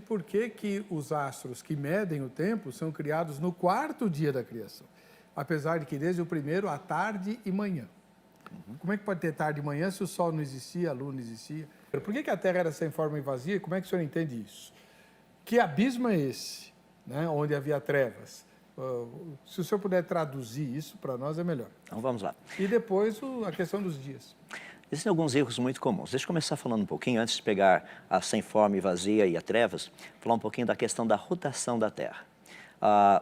por que que os astros que medem o tempo são criados no quarto dia da criação. Apesar de que desde o primeiro, à tarde e manhã. Como é que pode ter tarde e manhã se o Sol não existia, a Lua não existia? Por que que a Terra era sem forma e vazia? E como é que o senhor entende isso? Que abismo é esse, né, onde havia trevas? Se o senhor puder traduzir isso para nós, é melhor. Então vamos lá. E depois a questão dos dias. Existem alguns erros muito comuns. Deixa eu começar falando um pouquinho, antes de pegar a sem forma e vazia e a trevas, falar um pouquinho da questão da rotação da Terra.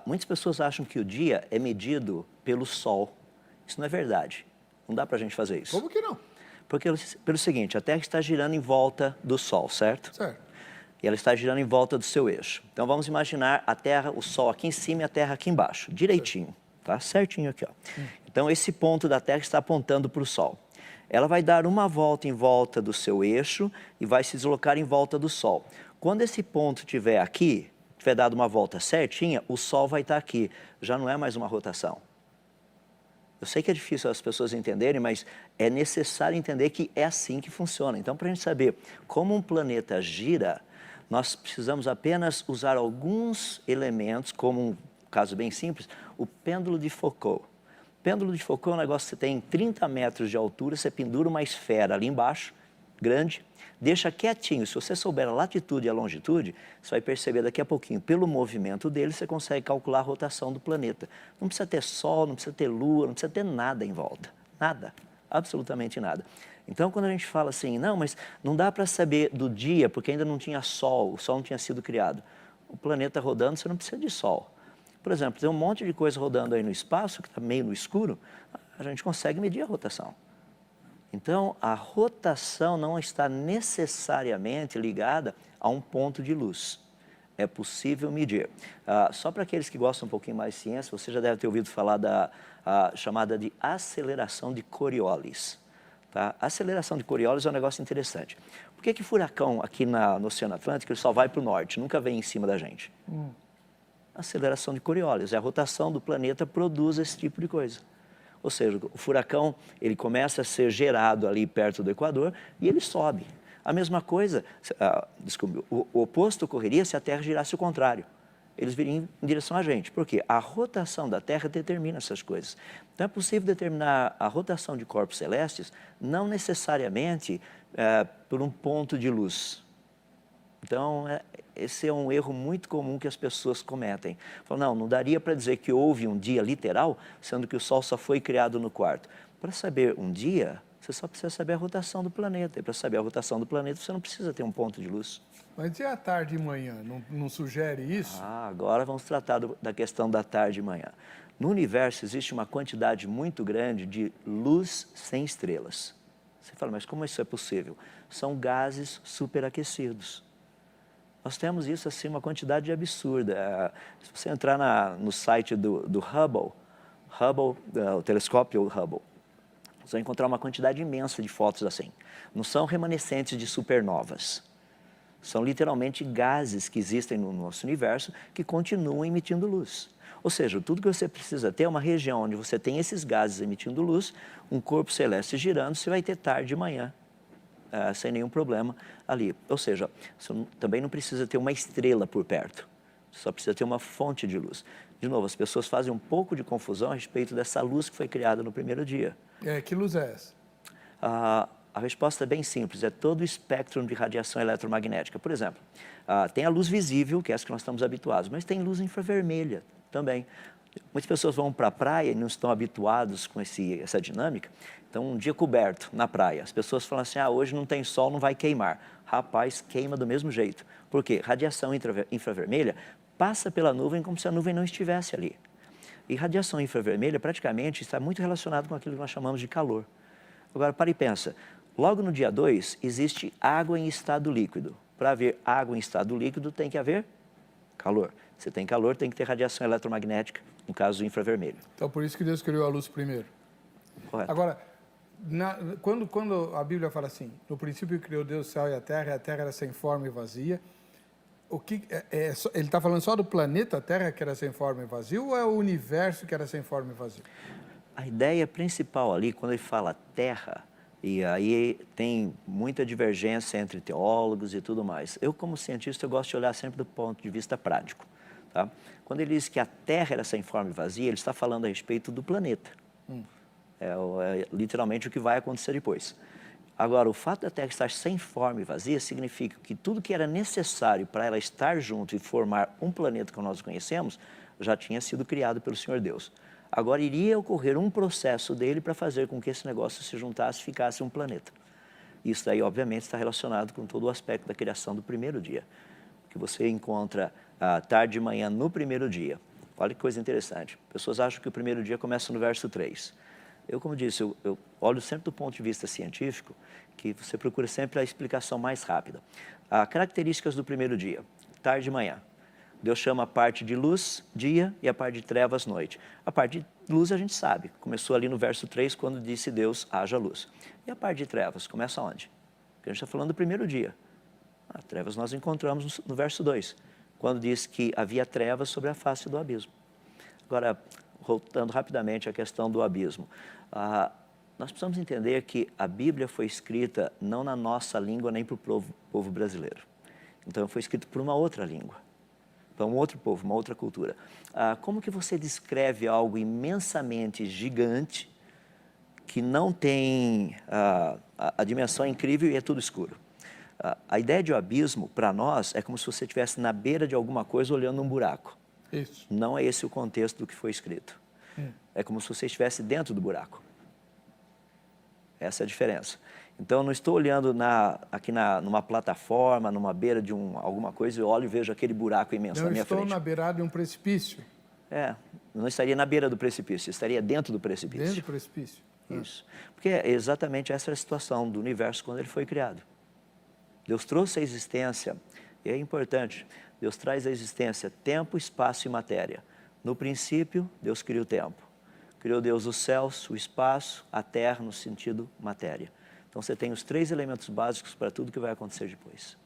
Muitas pessoas acham que o dia é medido pelo Sol. Isso não é verdade. Não dá para a gente fazer isso. Como que não? Porque, pelo seguinte, a Terra está girando em volta do Sol, certo? Certo. E ela está girando em volta do seu eixo. Então vamos imaginar a Terra, o Sol aqui em cima e a Terra aqui embaixo, direitinho, tá? Certinho aqui, ó. Então esse ponto da Terra está apontando para o Sol. Ela vai dar uma volta em volta do seu eixo e vai se deslocar em volta do Sol. Quando esse ponto estiver aqui, tiver dado uma volta certinha, o Sol vai estar aqui. Já não é mais uma rotação. Eu sei que é difícil as pessoas entenderem, mas é necessário entender que é assim que funciona. Então, para a gente saber como um planeta gira, nós precisamos apenas usar alguns elementos, como um caso bem simples, o pêndulo de Foucault. O pêndulo de Foucault é um negócio que você tem 30 metros de altura, você pendura uma esfera ali embaixo, grande, deixa quietinho. Se você souber a latitude e a longitude, você vai perceber daqui a pouquinho, pelo movimento dele, você consegue calcular a rotação do planeta. Não precisa ter Sol, não precisa ter Lua, não precisa ter nada em volta. Nada, absolutamente nada. Então, quando a gente fala assim, não, mas não dá para saber do dia, porque ainda não tinha Sol, o Sol não tinha sido criado. O planeta rodando, você não precisa de Sol. Por exemplo, tem um monte de coisa rodando aí no espaço, que está meio no escuro, a gente consegue medir a rotação. Então, a rotação não está necessariamente ligada a um ponto de luz. É possível medir. Só para aqueles que gostam um pouquinho mais de ciência, você já deve ter ouvido falar da chamada de aceleração de Coriolis. Tá? A aceleração de Coriolis é um negócio interessante. Por que furacão aqui no Oceano Atlântico ele só vai para o norte, nunca vem em cima da gente? Aceleração de Coriolis, a rotação do planeta produz esse tipo de coisa. Ou seja, o furacão ele começa a ser gerado ali perto do Equador e ele sobe. A mesma coisa, desculpe, o oposto ocorreria se a Terra girasse o contrário. Eles viriam em direção a gente. Por quê? A rotação da Terra determina essas coisas. Então é possível determinar a rotação de corpos celestes não necessariamente por um ponto de luz. Então, esse é um erro muito comum que as pessoas cometem. Falam, não daria para dizer que houve um dia literal, sendo que o Sol só foi criado no quarto. Para saber um dia, você só precisa saber a rotação do planeta. E para saber a rotação do planeta, você não precisa ter um ponto de luz. Mas e a tarde e manhã? Não sugere isso? Agora vamos tratar da questão da tarde e manhã. No universo existe uma quantidade muito grande de luz sem estrelas. Você fala, mas como isso é possível? São gases superaquecidos. Nós temos isso assim, uma quantidade absurda. Se você entrar no site do Hubble, o telescópio Hubble, você vai encontrar uma quantidade imensa de fotos assim. Não são remanescentes de supernovas. São literalmente gases que existem no nosso universo que continuam emitindo luz. Ou seja, tudo que você precisa ter é uma região onde você tem esses gases emitindo luz, um corpo celeste girando, você vai ter tarde e manhã. Sem nenhum problema ali. Ou seja, você também não precisa ter uma estrela por perto, só precisa ter uma fonte de luz. De novo, as pessoas fazem um pouco de confusão a respeito dessa luz que foi criada no primeiro dia. Que luz é essa? A resposta é bem simples, é todo o espectro de radiação eletromagnética. Por exemplo, tem a luz visível, que é essa que nós estamos habituados, mas tem luz infravermelha também. Muitas pessoas vão para a praia e não estão habituados com essa dinâmica. Então, um dia coberto na praia, as pessoas falam assim, hoje não tem sol, não vai queimar. Rapaz, queima do mesmo jeito. Por quê? Radiação infravermelha passa pela nuvem como se a nuvem não estivesse ali. E radiação infravermelha praticamente está muito relacionado com aquilo que nós chamamos de calor. Agora, para e pensa, logo no dia 2 existe água em estado líquido. Para haver água em estado líquido tem que haver calor. Se tem calor, tem que ter radiação eletromagnética, no caso infravermelho. Então, por isso que Deus criou a luz primeiro. Correto. Agora, quando a Bíblia fala assim, no princípio criou Deus o céu e a terra era sem forma e vazia, ele está falando só do planeta Terra que era sem forma e vazio, ou é o universo que era sem forma e vazio? A ideia principal ali, quando ele fala terra, E aí tem muita divergência entre teólogos e tudo mais. Eu, como cientista, eu gosto de olhar sempre do ponto de vista prático. Tá? Quando ele diz que a Terra era sem forma e vazia, ele está falando a respeito do planeta. É literalmente o que vai acontecer depois. Agora, o fato da Terra estar sem forma e vazia significa que tudo que era necessário para ela estar junto e formar um planeta que nós conhecemos já tinha sido criado pelo Senhor Deus. Agora iria ocorrer um processo dele para fazer com que esse negócio se juntasse e ficasse um planeta. Isso daí, obviamente, está relacionado com todo o aspecto da criação do primeiro dia, que você encontra tarde e manhã no primeiro dia. Olha que coisa interessante. Pessoas acham que o primeiro dia começa no verso 3. Eu, como disse, eu olho sempre do ponto de vista científico, que você procura sempre a explicação mais rápida. Características do primeiro dia, tarde e manhã. Deus chama a parte de luz, dia, e a parte de trevas, noite. A parte de luz a gente sabe, começou ali no verso 3, quando disse Deus, haja luz. E a parte de trevas, começa onde? Porque a gente está falando do primeiro dia. Trevas nós encontramos no verso 2, quando diz que havia trevas sobre a face do abismo. Agora, voltando rapidamente à questão do abismo, nós precisamos entender que a Bíblia foi escrita não na nossa língua nem para o povo brasileiro. Então, foi escrito por uma outra língua, para um outro povo, uma outra cultura. Como que você descreve algo imensamente gigante que não tem a dimensão incrível e é tudo escuro? A ideia de abismo, para nós, é como se você estivesse na beira de alguma coisa olhando um buraco. Isso. Não é esse o contexto do que foi escrito. É como se você estivesse dentro do buraco. Essa é a diferença. Então, eu não estou olhando numa plataforma, numa beira de alguma coisa, eu olho e vejo aquele buraco imenso na minha frente. Não estou na beirada de um precipício. Não estaria na beira do precipício, estaria dentro do precipício. Dentro do precipício. Isso. Porque exatamente essa era a situação do universo quando ele foi criado. Deus trouxe à existência, e é importante, Deus traz à existência tempo, espaço e matéria. No princípio, Deus criou o tempo. Criou Deus os céus, o espaço, a terra no sentido matéria. Então você tem os 3 elementos básicos para tudo que vai acontecer depois.